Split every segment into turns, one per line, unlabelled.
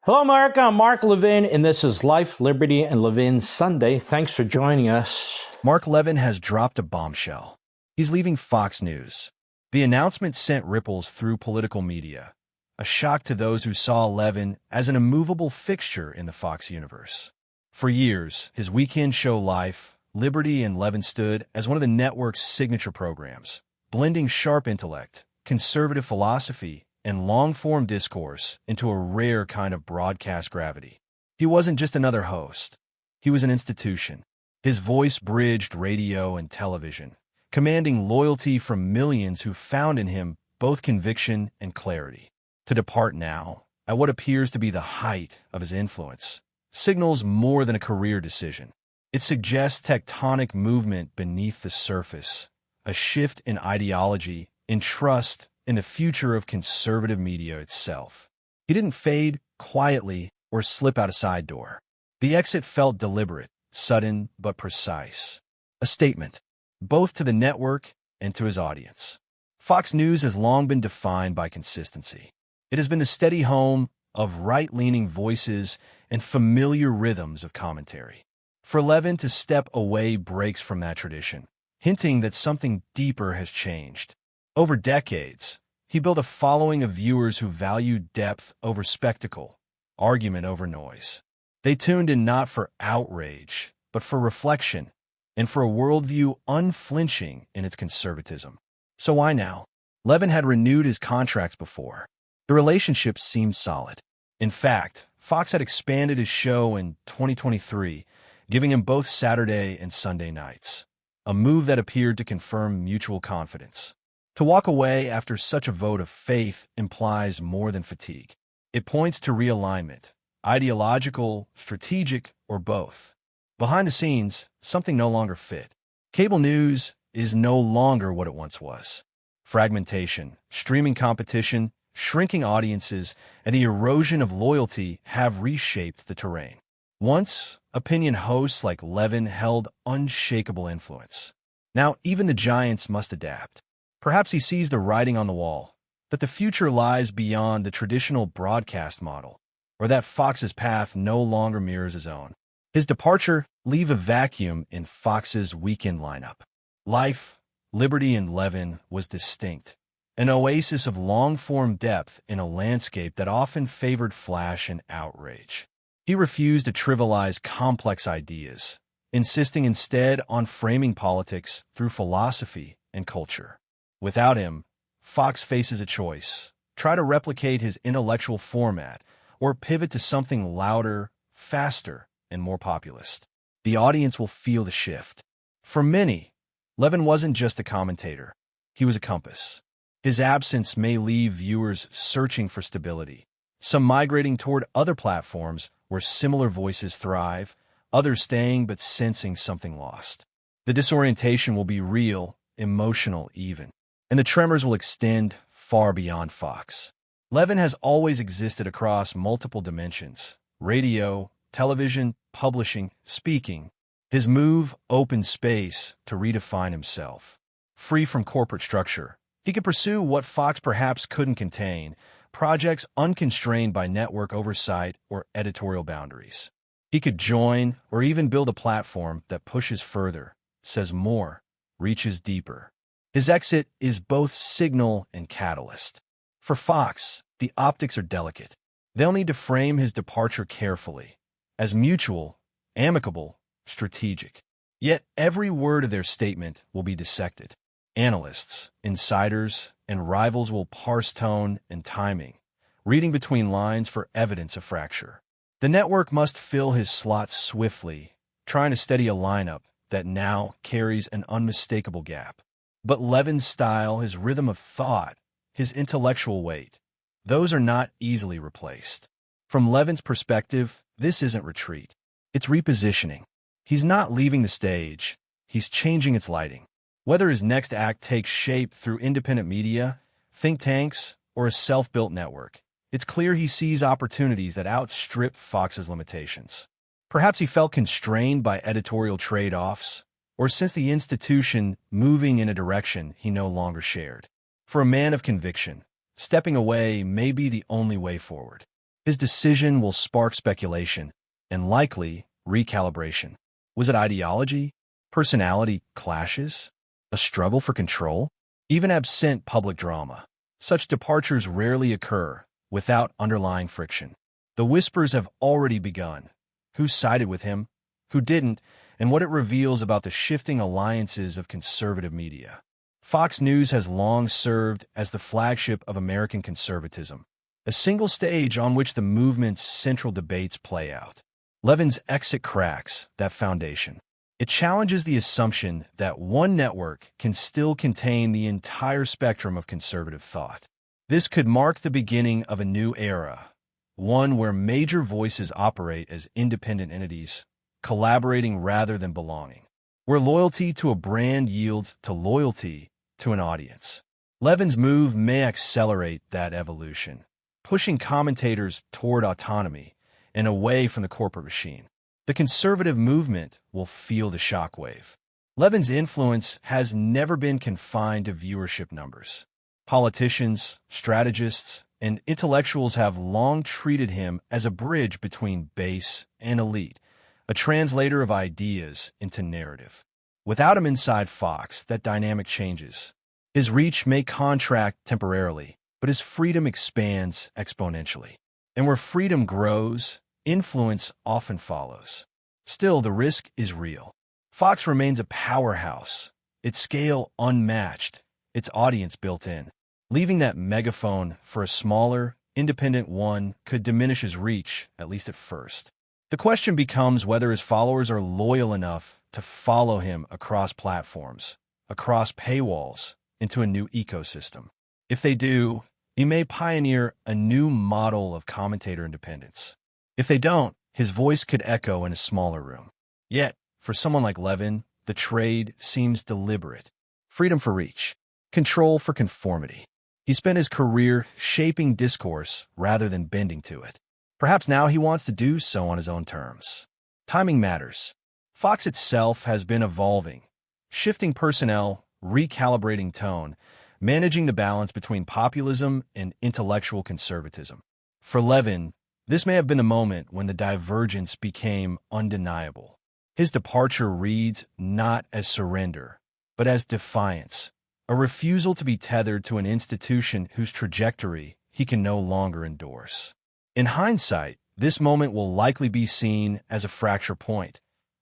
Hello, America. I'm Mark Levin, and this is Life, Liberty, and Levin Sunday. Thanks for joining us.
Mark Levin has dropped a bombshell. He's leaving Fox News. The announcement sent ripples through political media, a shock to those who saw Levin as an immovable fixture in the Fox universe. For years, his weekend show Life, Liberty, and Levin stood as one of the network's signature programs, blending sharp intellect, conservative philosophy, and long-form discourse into a rare kind of broadcast gravity. He wasn't just another host. He was an institution. His voice bridged radio and television, commanding loyalty from millions who found in him both conviction and clarity. To depart now, at what appears to be the height of his influence, signals more than a career decision. It suggests tectonic movement beneath the surface, a shift in ideology, in trust, in the future of conservative media itself. He didn't fade quietly or slip out a side door. The exit felt deliberate, sudden, but precise. A statement, both to the network and to his audience. Fox News has long been defined by consistency. It has been the steady home of right-leaning voices and familiar rhythms of commentary. For Levin to step away breaks from that tradition, hinting that something deeper has changed. Over decades, he built a following of viewers who valued depth over spectacle, argument over noise. They tuned in not for outrage, but for reflection, and for a worldview unflinching in its conservatism. So why now? Levin had renewed his contracts before. The relationship seemed solid. In fact, Fox had expanded his show in 2023, giving him both Saturday and Sunday nights, a move that appeared to confirm mutual confidence. To walk away after such a vote of faith implies more than fatigue. It points to realignment, ideological, strategic, or both. Behind the scenes, something no longer fit. Cable news is no longer what it once was. Fragmentation, streaming competition, shrinking audiences, and the erosion of loyalty have reshaped the terrain. Once, opinion hosts like Levin held unshakable influence. Now, even the giants must adapt. Perhaps he sees the writing on the wall, that the future lies beyond the traditional broadcast model, or that Fox's path no longer mirrors his own. His departure leaves a vacuum in Fox's weekend lineup. Life, Liberty, and Levin was distinct, an oasis of long-form depth in a landscape that often favored flash and outrage. He refused to trivialize complex ideas, insisting instead on framing politics through philosophy and culture. Without him, Fox faces a choice: try to replicate his intellectual format or pivot to something louder, faster, and more populist. The audience will feel the shift. For many, Levin wasn't just a commentator. He was a compass. His absence may leave viewers searching for stability, some migrating toward other platforms where similar voices thrive, others staying but sensing something lost. The disorientation will be real, emotional even, and the tremors will extend far beyond Fox. Levin has always existed across multiple dimensions: radio, television, publishing, speaking. His move opened space to redefine himself. Free from corporate structure, he could pursue what Fox perhaps couldn't contain, projects unconstrained by network oversight or editorial boundaries. He could join or even build a platform that pushes further, says more, reaches deeper. His exit is both signal and catalyst. For Fox, the optics are delicate. They'll need to frame his departure carefully, as mutual, amicable, strategic. Yet every word of their statement will be dissected. Analysts, insiders, and rivals will parse tone and timing, reading between lines for evidence of fracture. The network must fill his slots swiftly, trying to steady a lineup that now carries an unmistakable gap. But Levin's style, his rhythm of thought, his intellectual weight, those are not easily replaced. From Levin's perspective, this isn't retreat. It's repositioning. He's not leaving the stage. He's changing its lighting. Whether his next act takes shape through independent media, think tanks, or a self-built network, it's clear he sees opportunities that outstrip Fox's limitations. Perhaps he felt constrained by editorial trade-offs, or since the institution moving in a direction he no longer shared. For a man of conviction, stepping away may be the only way forward. His decision will spark speculation and likely recalibration. Was it ideology? Personality clashes? A struggle for control? Even absent public drama, such departures rarely occur without underlying friction. The whispers have already begun. Who sided with him? Who didn't? And what it reveals about the shifting alliances of conservative media. Fox News has long served as the flagship of American conservatism, a single stage on which the movement's central debates play out. Levin's exit cracks that foundation. It challenges the assumption that one network can still contain the entire spectrum of conservative thought. This could mark the beginning of a new era, one where major voices operate as independent entities, collaborating rather than belonging, where loyalty to a brand yields to loyalty to an audience. Levin's move may accelerate that evolution, pushing commentators toward autonomy and away from the corporate machine. The conservative movement will feel the shockwave. Levin's influence has never been confined to viewership numbers. Politicians, strategists, and intellectuals have long treated him as a bridge between base and elite, a translator of ideas into narrative. Without him inside Fox, that dynamic changes. His reach may contract temporarily, but his freedom expands exponentially. And where freedom grows, influence often follows. Still, the risk is real. Fox remains a powerhouse, its scale unmatched, its audience built in. Leaving that megaphone for a smaller, independent one could diminish his reach, at least at first. The question becomes whether his followers are loyal enough to follow him across platforms, across paywalls, into a new ecosystem. If they do, he may pioneer a new model of commentator independence. If they don't, his voice could echo in a smaller room. Yet, for someone like Levin, the trade seems deliberate. Freedom for reach, control for conformity. He spent his career shaping discourse rather than bending to it. Perhaps now he wants to do so on his own terms. Timing matters. Fox itself has been evolving, shifting personnel, recalibrating tone, managing the balance between populism and intellectual conservatism. For Levin, this may have been the moment when the divergence became undeniable. His departure reads not as surrender, but as defiance, a refusal to be tethered to an institution whose trajectory he can no longer endorse. In hindsight, this moment will likely be seen as a fracture point,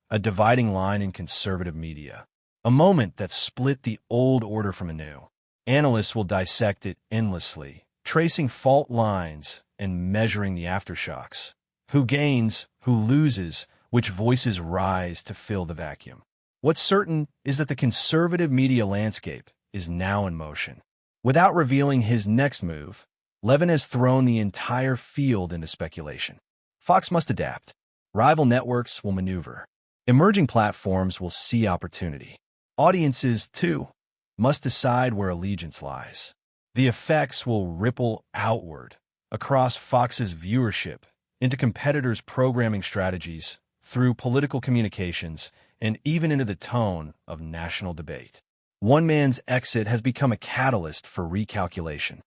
a dividing line in conservative media, a moment that split the old order from a new. Analysts will dissect it endlessly, tracing fault lines and measuring the aftershocks. Who gains, who loses, which voices rise to fill the vacuum. What's certain is that the conservative media landscape is now in motion. Without revealing his next move, Levin has thrown the entire field into speculation. Fox must adapt. Rival networks will maneuver. Emerging platforms will see opportunity. Audiences, too, must decide where allegiance lies. The effects will ripple outward, across Fox's viewership, into competitors' programming strategies, through political communications, and even into the tone of national debate. One man's exit has become a catalyst for recalculation.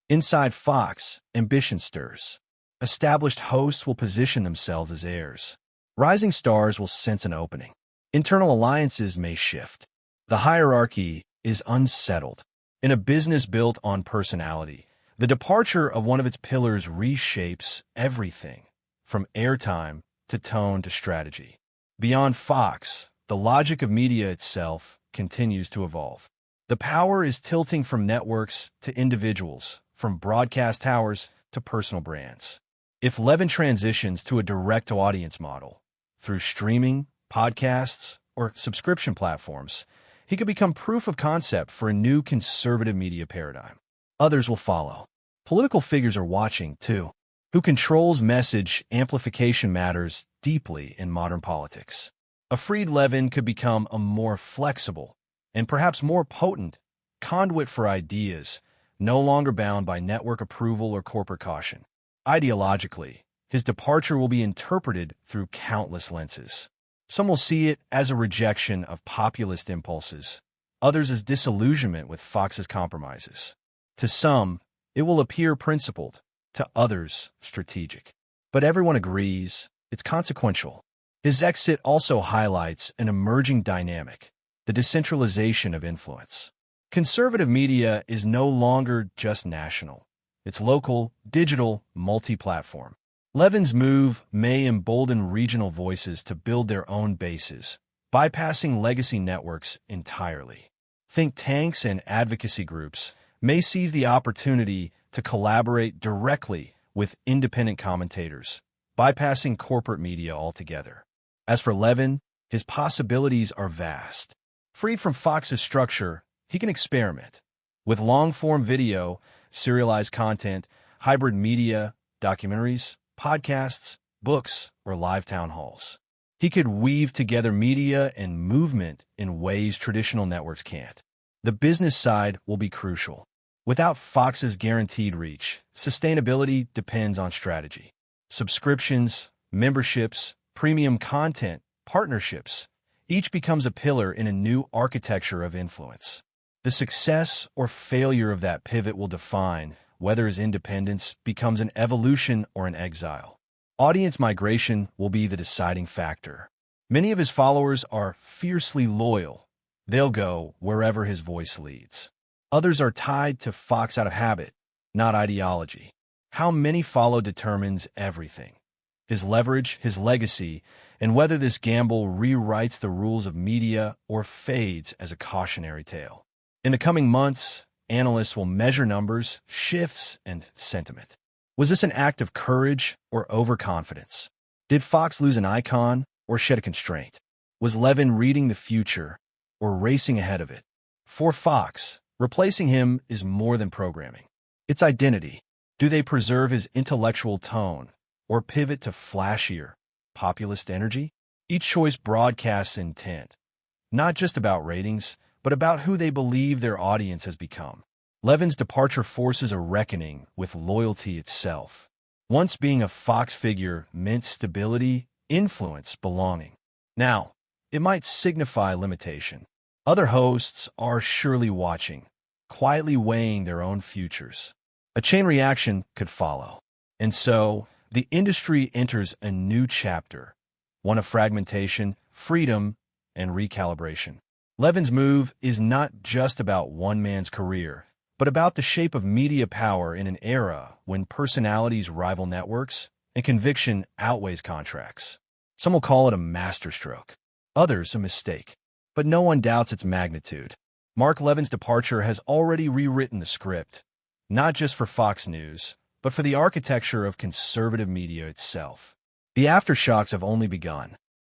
Inside Fox, ambition stirs. Established hosts will position themselves as heirs. Rising stars will sense an opening. Internal alliances may shift. The hierarchy is unsettled. In a business built on personality, the departure of one of its pillars reshapes everything, from airtime to tone to strategy. Beyond Fox, the logic of media itself continues to evolve. The power is tilting from networks to individuals, from broadcast towers to personal brands. If Levin transitions to a direct-to-audience model, through streaming, podcasts, or subscription platforms, he could become proof of concept for a new conservative media paradigm. Others will follow. Political figures are watching, too. Who controls message amplification matters deeply in modern politics. A freed Levin could become a more flexible and perhaps more potent conduit for ideas, no longer bound by network approval or corporate caution. Ideologically, his departure will be interpreted through countless lenses. Some will see it as a rejection of populist impulses, others as disillusionment with Fox's compromises. To some, it will appear principled, to others strategic. But everyone agrees it's consequential. His exit also highlights an emerging dynamic, the decentralization of influence. Conservative media is no longer just national. It's local, digital, multi-platform. Levin's move may embolden regional voices to build their own bases, bypassing legacy networks entirely. Think tanks and advocacy groups may seize the opportunity to collaborate directly with independent commentators, bypassing corporate media altogether. As for Levin, his possibilities are vast. Freed from Fox's structure, he can experiment with long-form video, serialized content, hybrid media, documentaries, podcasts, books, or live town halls. He could weave together media and movement in ways traditional networks can't. The business side will be crucial. Without Fox's guaranteed reach, sustainability depends on strategy. Subscriptions, memberships, premium content, partnerships, each becomes a pillar in a new architecture of influence. The success or failure of that pivot will define whether his independence becomes an evolution or an exile. Audience migration will be the deciding factor. Many of his followers are fiercely loyal. They'll go wherever his voice leads. Others are tied to Fox out of habit, not ideology. How many follow determines everything. His leverage, his legacy, and whether this gamble rewrites the rules of media or fades as a cautionary tale. In the coming months, analysts will measure numbers, shifts, and sentiment. Was this an act of courage or overconfidence? Did Fox lose an icon or shed a constraint? Was Levin reading the future or racing ahead of it? For Fox, replacing him is more than programming. It's identity. Do they preserve his intellectual tone or pivot to flashier, populist energy? Each choice broadcasts intent, not just about ratings, but about who they believe their audience has become. Levin's departure forces a reckoning with loyalty itself. Once being a Fox figure meant stability, influence, belonging. Now, it might signify limitation. Other hosts are surely watching, quietly weighing their own futures. A chain reaction could follow. And so, the industry enters a new chapter, one of fragmentation, freedom, and recalibration. Levin's move is not just about one man's career, but about the shape of media power in an era when personalities rival networks and conviction outweighs contracts. Some will call it a masterstroke, others a mistake, but no one doubts its magnitude. Mark Levin's departure has already rewritten the script, not just for Fox News, but for the architecture of conservative media itself. The aftershocks have only begun.